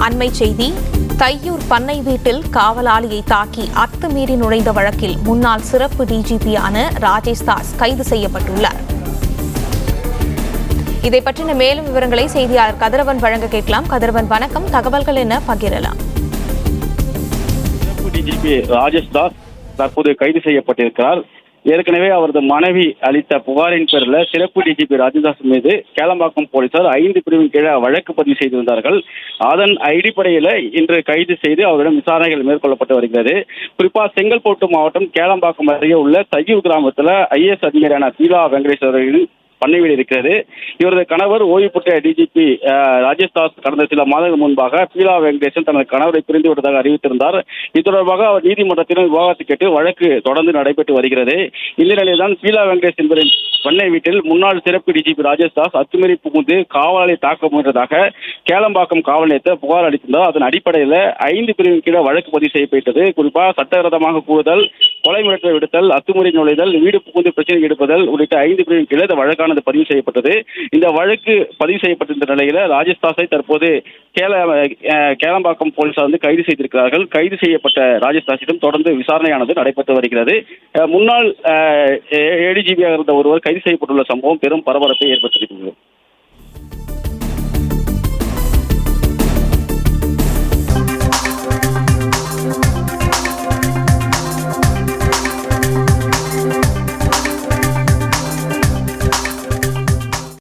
அண்மை செய்தி. தையூர் பண்ணை வீட்டில் காவலாளியை தாக்கி அத்துமீறி நுழைந்த வழக்கில் முன்னாள் சிறப்பு டிஜிபியான ராஜேஷ் தாஸ் கைது செய்யப்பட்டுள்ளார். இதை பற்றின மேலும் விவரங்களை செய்தியாளர் கதிரவன் வழங்க கேட்கலாம். கதிரவன் வணக்கம், தகவல்கள் என்ன பகிரலாம்? சிறப்பு டிஜிபி ராஜேஷ் தாஸ் தற்போது கைது செய்யப்பட்டிருக்கிறார். ஏற்கனவே அவரது மனைவி அளித்த புகாரின் பேரில் சிறப்பு டிஜிபி ராஜேஷ் மீது கேளம்பாக்கம் போலீசார் 5 பிரிவின் கீழே வழக்கு பதிவு செய்திருந்தார்கள். அதன் அடிப்படையில் இன்று கைது செய்து அவரிடம் விசாரணைகள் மேற்கொள்ளப்பட்டு வருகிறது. குறிப்பாக செங்கல்பட்டு மாவட்டம் கேளம்பாக்கம் அருகே உள்ள தையூர் கிராமத்தில் ஐஏஎஸ் அதிகாரியான பீலா வெங்கடேஸ்வரின் பண்ணை வீடு இருக்கிறது. இவரது கணவர் ஓய்வு பெற்ற டிஜிபி ராஜேஷ் தாஸ் கடந்த சில மாதங்கள் முன்பாக பீலா வெங்கடேசன் தனது கணவரை பிரிந்து விட்டதாக அறிவித்திருந்தார். இது தொடர்பாக அவர் நீதிமன்றத்திலும் விவாதத்தை கேட்டு வழக்கு தொடர்ந்து நடைபெற்று வருகிறது. இந்த நிலையில் தான் பீலா வெங்கடேஷ் என்பவரின் பண்ணை வீட்டில் முன்னாள் சிறப்பு டிஜிபி ராஜேஷ் தாஸ் அத்துமீறி புகுந்து காவலாளை தாக்க முயன்றதாக கேளம்பாக்கம் காவல் நிலையத்தில் புகார் அளித்திருந்தார். அதன் அடிப்படையில் 5 பிரிவின் கீழே வழக்கு பதிவு செய்யப்பட்டது. குறிப்பாக சட்டவிரோதமாக கூடுதல், கொலை மிரட்டல் விடுத்தல், அத்துமீறி நுழைதல், வீடு புகுந்து பிரச்சனை எடுப்பதல் உள்ளிட்ட 5 பிரிவின் கீழே இந்த வழக்கானது பதிவு செய்யப்பட்டது. இந்த வழக்கு பதிவு செய்யப்பட்டிருந்த நிலையில் ராஜேஷ் தாஸை தற்போது கேளம்பாக்கம் போலீசார் கைது செய்திருக்கிறார்கள். கைது செய்யப்பட்ட ராஜேஷ் தாஸிடம் தொடர்ந்து விசாரணையானது நடைபெற்று வருகிறது. முன்னாள் ஏடிஜிபியாக இருந்த ஒருவர் கைது செய்யப்பட்டுள்ள சம்பவம் பெரும் பரபரப்பை ஏற்படுத்தியிருக்கிறது.